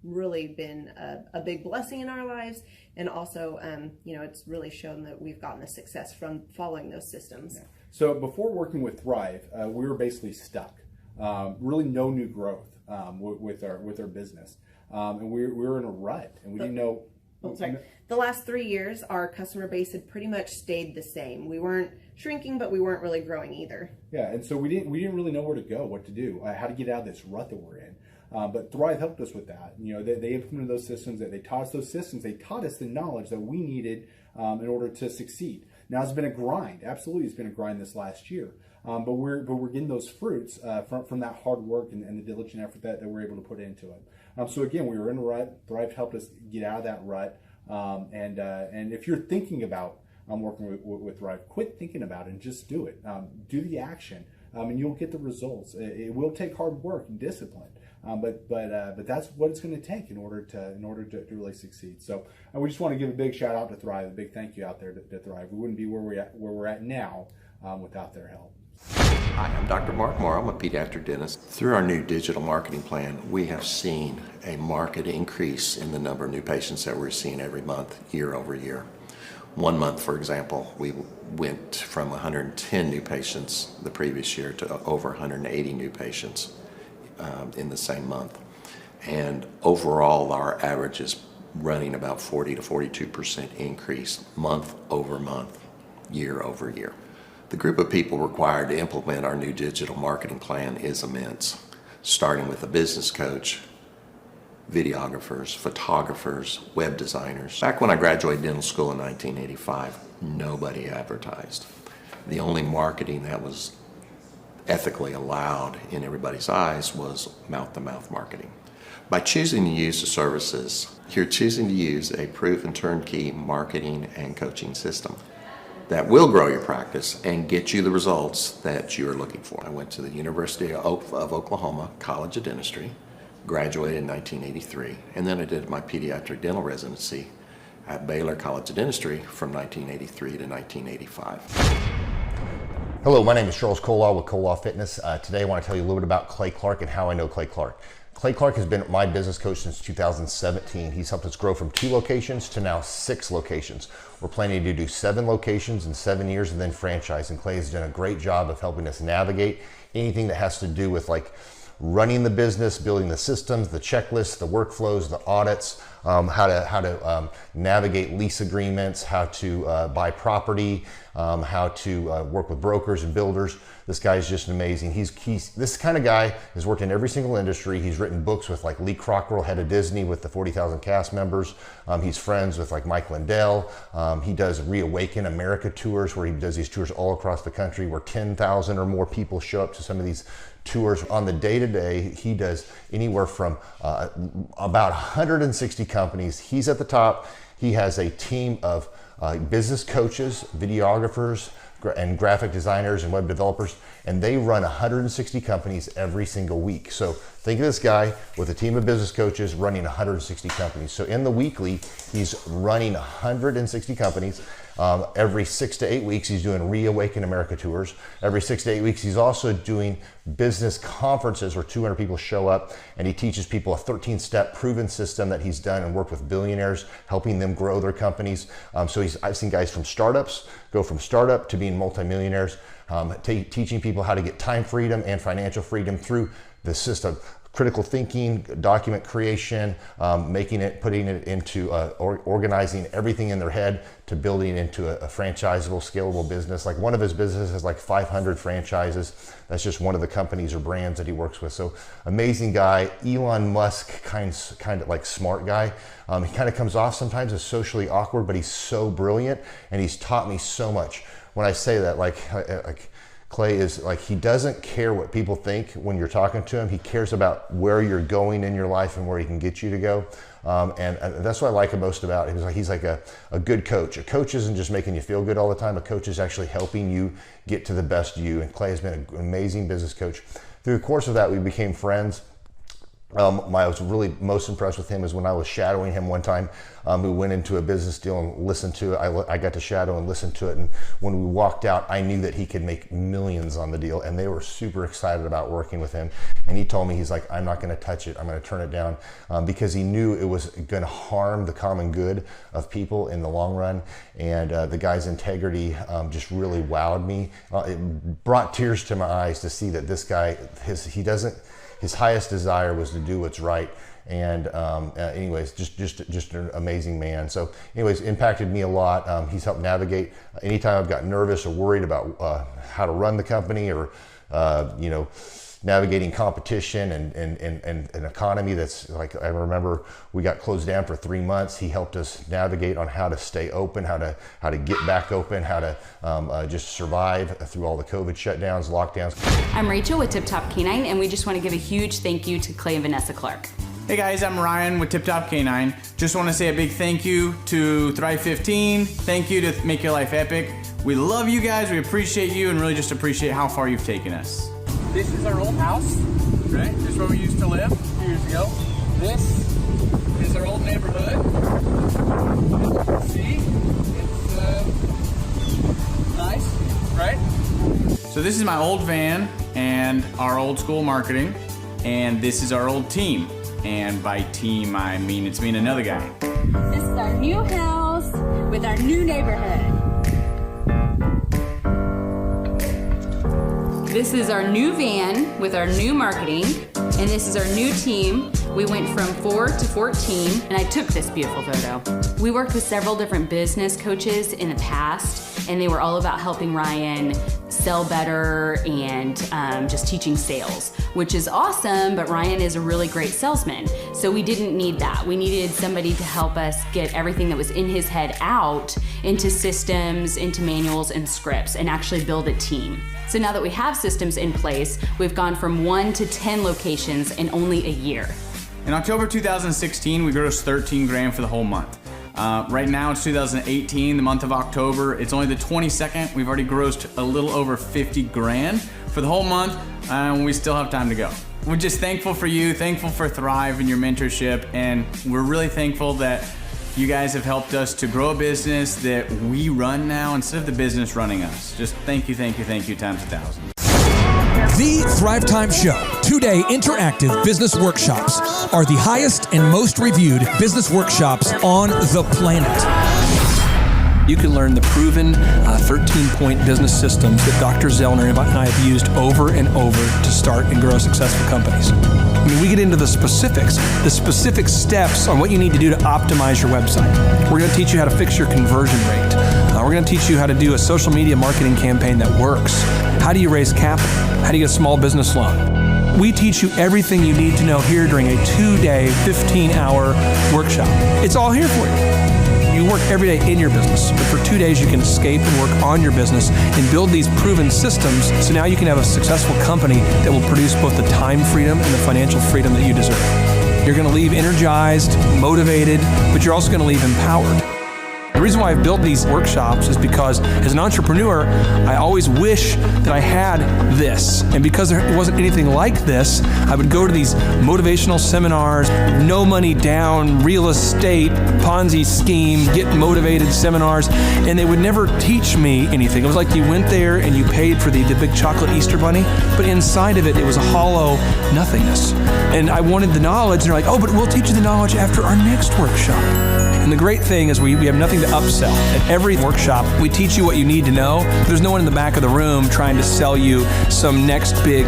really been a big blessing in our lives. And also, it's really shown that we've gotten the success from following those systems. Yeah. So before working with Thrive, we were basically stuck. Really no new growth with our business. And we were in a rut and we didn't know. The last 3 years, our customer base had pretty much stayed the same. We weren't shrinking, but we weren't really growing either. Yeah, and so we didn't really know where to go, what to do, how to get out of this rut that we're in. But Thrive helped us with that. They implemented those systems. They taught us those systems. They taught us the knowledge that we needed in order to succeed. Now it's been a grind. Absolutely, it's been a grind this last year. But we're getting those fruits from that hard work and the diligent effort that we're able to put into it. So again, we were in a rut. Thrive helped us get out of that rut. And if you're thinking about working with Thrive, quit thinking about it and just do it. Do the action, and you'll get the results. It will take hard work and discipline, but that's what it's going to take in order to really succeed. So we just want to give a big shout out to Thrive, a big thank you out there to Thrive. We wouldn't be where we're at now without their help. Hi, I'm Dr. Mark Moore. I'm a pediatric dentist. Through our new digital marketing plan, we have seen a marked increase in the number of new patients that we're seeing every month, year over year. 1 month, for example, we went from 110 new patients the previous year to over 180 new patients in the same month. And overall, our average is running about 40 to 42% increase month over month, year over year. The group of people required to implement our new digital marketing plan is immense, starting with a business coach, videographers, photographers, web designers. Back when I graduated dental school in 1985, nobody advertised. The only marketing that was ethically allowed in everybody's eyes was mouth-to-mouth marketing. By choosing to use the services, you're choosing to use a proven turnkey marketing and coaching system that will grow your practice and get you the results that you're looking for. I went to the University of Oklahoma College of Dentistry, graduated in 1983, and then I did my pediatric dental residency at Baylor College of Dentistry from 1983 to 1985. Hello, my name is Charles Kolaw with Kolaw Fitness. Today I want to tell you a little bit about Clay Clark and how I know Clay Clark. Clay Clark has been my business coach since 2017. He's helped us grow from 2 locations to now 6 locations. We're planning to do 7 locations in 7 years and then franchise. And Clay has done a great job of helping us navigate anything that has to do with like running the business, building the systems, the checklists, the workflows, the audits, how to navigate lease agreements, how to buy property, how to work with brokers and builders. This guy is just amazing. He's this kind of guy has worked in every single industry. He's written books with like Lee Cockrell, head of Disney, with the 40,000 cast members. He's friends with like Mike Lindell. He does Reawaken America tours where he does these tours all across the country where 10,000 or more people show up to some of these tours. On the day-to-day, he does anywhere from about 160 companies. He's at the top. He has a team of business coaches, videographers, and graphic designers and web developers, and they run 160 companies every single week. So think of this guy with a team of business coaches running 160 companies. So in the weekly, he's running 160 companies. Every 6 to 8 weeks, he's doing Reawaken America tours. Every 6 to 8 weeks, he's also doing business conferences where 200 people show up, and he teaches people a 13-step proven system that he's done and worked with billionaires, helping them grow their companies. So I've seen guys from startups go from startup to being multimillionaires, teaching people how to get time freedom and financial freedom through the system. critical thinking, document creation, putting it into organizing everything in their head to building into a franchisable, scalable business. Like one of his businesses has like 500 franchises. That's just one of the companies or brands that he works with. So amazing guy. Elon Musk kind of like smart guy. He kind of comes off sometimes as socially awkward, but he's so brilliant and he's taught me so much. When I say that, like Clay is like, he doesn't care what people think when you're talking to him. He cares about where you're going in your life and where he can get you to go. And that's what I like him most about him. He's like a good coach. A coach isn't just making you feel good all the time. A coach is actually helping you get to the best you. And Clay has been an amazing business coach. Through the course of that, we became friends. I was really most impressed with him is when I was shadowing him one time. We went into a business deal and listened to it. I got to shadow and listen to it. And when we walked out, I knew that he could make millions on the deal. And they were super excited about working with him. And he told me, he's like, I'm not going to touch it. I'm going to turn it down because he knew it was going to harm the common good of people in the long run. And the guy's integrity just really wowed me. It brought tears to my eyes to see that this guy, his highest desire was to do what's right. And anyways, just an amazing man. So anyways, impacted me a lot. He's helped navigate anytime I've got nervous or worried about how to run the company or, navigating competition and an economy that's like, I remember we got closed down for 3 months. He helped us navigate on how to stay open, how to get back open, how to just survive through all the COVID shutdowns, lockdowns. I'm Rachel with Tip Top Canine, and we just want to give a huge thank you to Clay and Vanessa Clark. Hey guys, I'm Ryan with Tip Top Canine. Just want to say a big thank you to Thrive 15. Thank you to Make Your Life Epic. We love you guys, we appreciate you, and really just appreciate how far you've taken us. This is our old house, right? This is where we used to live a few years ago. This is our old neighborhood. See? It's nice, right? So this is my old van and our old school marketing, and this is our old team. And by team, I mean it's me and another guy. This is our new house with our new neighborhood. This is our new van with our new marketing, and this is our new team. We went from 4 to 14, and I took this beautiful photo. We worked with several different business coaches in the past, and they were all about helping Ryan sell better and just teaching sales, which is awesome, but Ryan is a really great salesman. So we didn't need that. We needed somebody to help us get everything that was in his head out into systems, into manuals and scripts, and actually build a team. So now that we have systems in place, we've gone from 1 to 10 locations in only a year. In October 2016, we grossed 13 grand for the whole month. Right now it's 2018, the month of October. It's only the 22nd. We've already grossed a little over 50 grand for the whole month, and we still have time to go. We're just thankful for you, thankful for Thrive and your mentorship, and we're really thankful that you guys have helped us to grow a business that we run now instead of the business running us. Just thank you times 1,000. The Thrive Time Show 2-day interactive business workshops are the highest and most reviewed business workshops on the planet. You can learn the proven 13-point business systems that Dr. Zellner and I have used over and over to start and grow successful companies. I mean, we get into the specific steps on what you need to do to optimize your website. We're going to teach you how to fix your conversion rate. We're going to teach you how to do a social media marketing campaign that works. How do you raise capital? How do you get a small business loan? We teach you everything you need to know here during a 2-day, 15-hour workshop. It's all here for you. You work every day in your business, but for 2 days you can escape and work on your business and build these proven systems so now you can have a successful company that will produce both the time freedom and the financial freedom that you deserve. You're going to leave energized, motivated, but you're also going to leave empowered. The reason why I've built these workshops is because as an entrepreneur, I always wish that I had this. And because there wasn't anything like this, I would go to these motivational seminars, no money down, real estate, Ponzi scheme, get motivated seminars, and they would never teach me anything. It was like you went there and you paid for the big chocolate Easter bunny, but inside of it was a hollow nothingness. And I wanted the knowledge, and they're like, oh, but we'll teach you the knowledge after our next workshop. And the great thing is we have nothing to upsell. At every workshop, we teach you what you need to know. There's no one in the back of the room trying to sell you some next big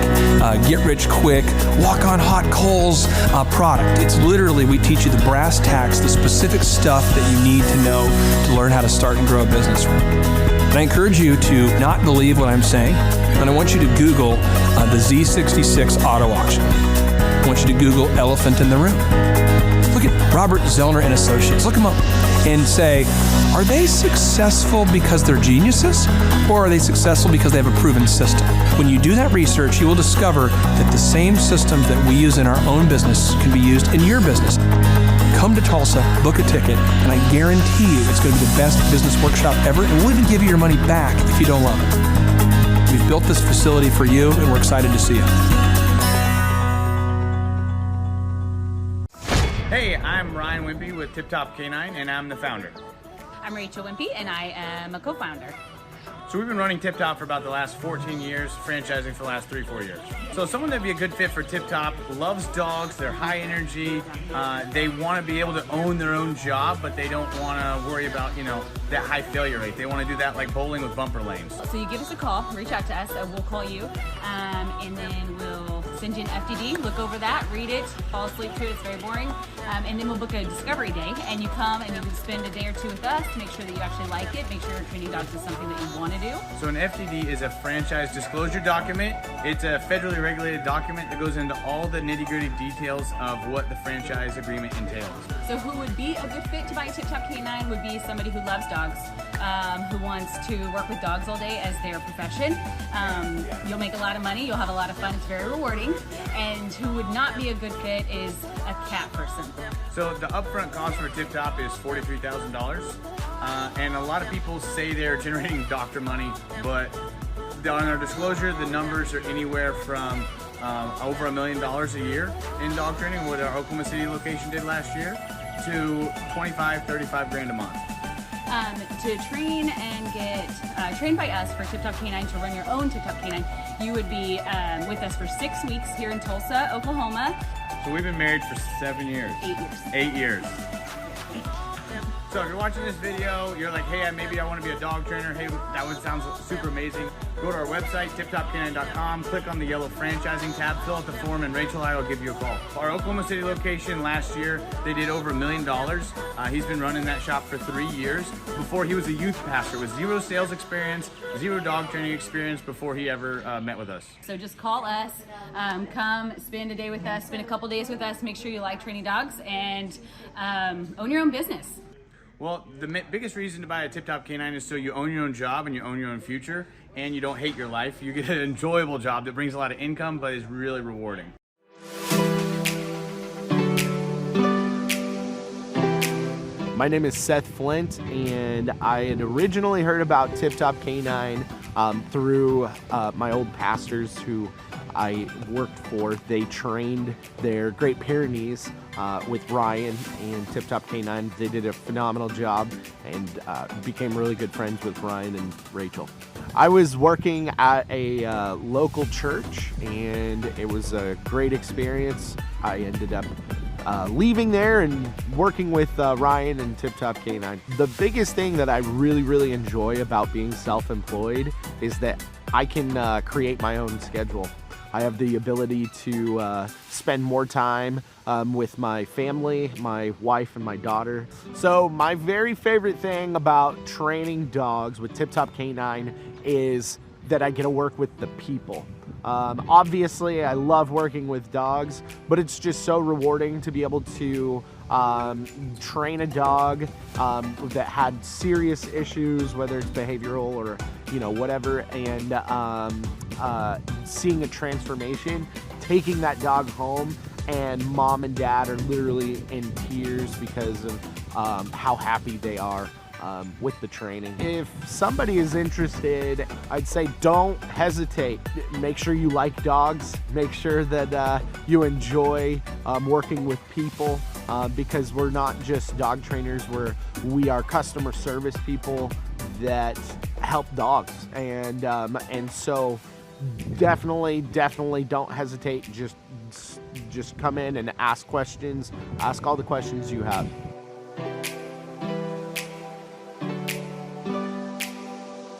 get-rich-quick, walk-on-hot coals product. It's literally, we teach you the brass tacks, the specific stuff that you need to know to learn how to start and grow a business. And I encourage you to not believe what I'm saying, and I want you to Google the Z66 auto auction. I want you to Google elephant in the room. Look at Robert Zellner and Associates. Look them up and say, are they successful because they're geniuses, or are they successful because they have a proven system? When you do that research, you will discover that the same systems that we use in our own business can be used in your business. Come to Tulsa, book a ticket, and I guarantee you it's going to be the best business workshop ever, and we'll even give you your money back if you don't love it. We've built this facility for you, and we're excited to see you. Hey, I'm Ryan Wimpy with Tip Top Canine, and I'm the founder. I'm Rachel Wimpy, and I am a co-founder. So we've been running Tip Top for about the last 14 years, franchising for the last 3-4 years. So someone that'd be a good fit for Tip Top loves dogs, they're high energy, they want to be able to own their own job, but they don't want to worry about, that high failure rate. They want to do that like bowling with bumper lanes. So you give us a call, reach out to us, we'll call you, and then we'll send you an FDD, look over that, read it, fall asleep to it, it's very boring, and then we'll book a discovery day, and you come and you can spend a day or two with us to make sure that you actually like it, make sure training dogs is something that you want to do. So an FDD is a franchise disclosure document. It's a federally regulated document that goes into all the nitty-gritty details of what the franchise agreement entails. So who would be a good fit to buy a Tip Top Canine would be somebody who loves dogs, who wants to work with dogs all day as their profession. You'll make a lot of money, you'll have a lot of fun, it's very rewarding. And who would not be a good fit is a cat person. So the upfront cost for Tip Top is $43,000. And a lot of people say they're generating doctor money, but on our disclosure, the numbers are anywhere from over $1 million a year in dog training, what our Oklahoma City location did last year, to $25-35 grand a month. To train and get trained by us for Tip Top Canine, to run your own Tip Top Canine, you would be with us for 6 weeks here in Tulsa, Oklahoma. So we've been married for 7 years. 8 years. 8 years. So if you're watching this video, you're like, hey, maybe I want to be a dog trainer. Hey, that would sound super amazing. Go to our website, tiptopcanine.com, click on the yellow franchising tab, fill out the form, and Rachel and I will give you a call. Our Oklahoma City location last year, they did over $1 million. He's been running that shop for 3 years. Before, he was a youth pastor with 0 sales experience, 0 dog training experience before he ever met with us. So just call us, come spend a day with us, spend a couple days with us, make sure you like training dogs, and own your own business. Well, the biggest reason to buy a Tip Top Canine is so you own your own job and you own your own future, and you don't hate your life. You get an enjoyable job that brings a lot of income, but is really rewarding. My name is Seth Flint, and I had originally heard about Tip Top Canine through my old pastors who I worked for. They trained their Great Pyrenees with Ryan and Tip Top Canine. They did a phenomenal job and became really good friends with Ryan and Rachel. I was working at a local church, and it was a great experience. I ended up leaving there and working with Ryan and Tip Top Canine. The biggest thing that I really enjoy about being self-employed is that I can create my own schedule. I have the ability to spend more time with my family, my wife and my daughter. So my very favorite thing about training dogs with Tip Top Canine is that I get to work with the people. Obviously, I love working with dogs, but it's just so rewarding to be able to train a dog that had serious issues, whether it's behavioral or whatever, and seeing a transformation, taking that dog home, and mom and dad are literally in tears because of how happy they are with the training. If somebody is interested, I'd say don't hesitate. Make sure you like dogs. Make sure that you enjoy working with people, because we're not just dog trainers. We are customer service people that help dogs, and so definitely don't hesitate. Just come in and ask questions. Ask all the questions you have.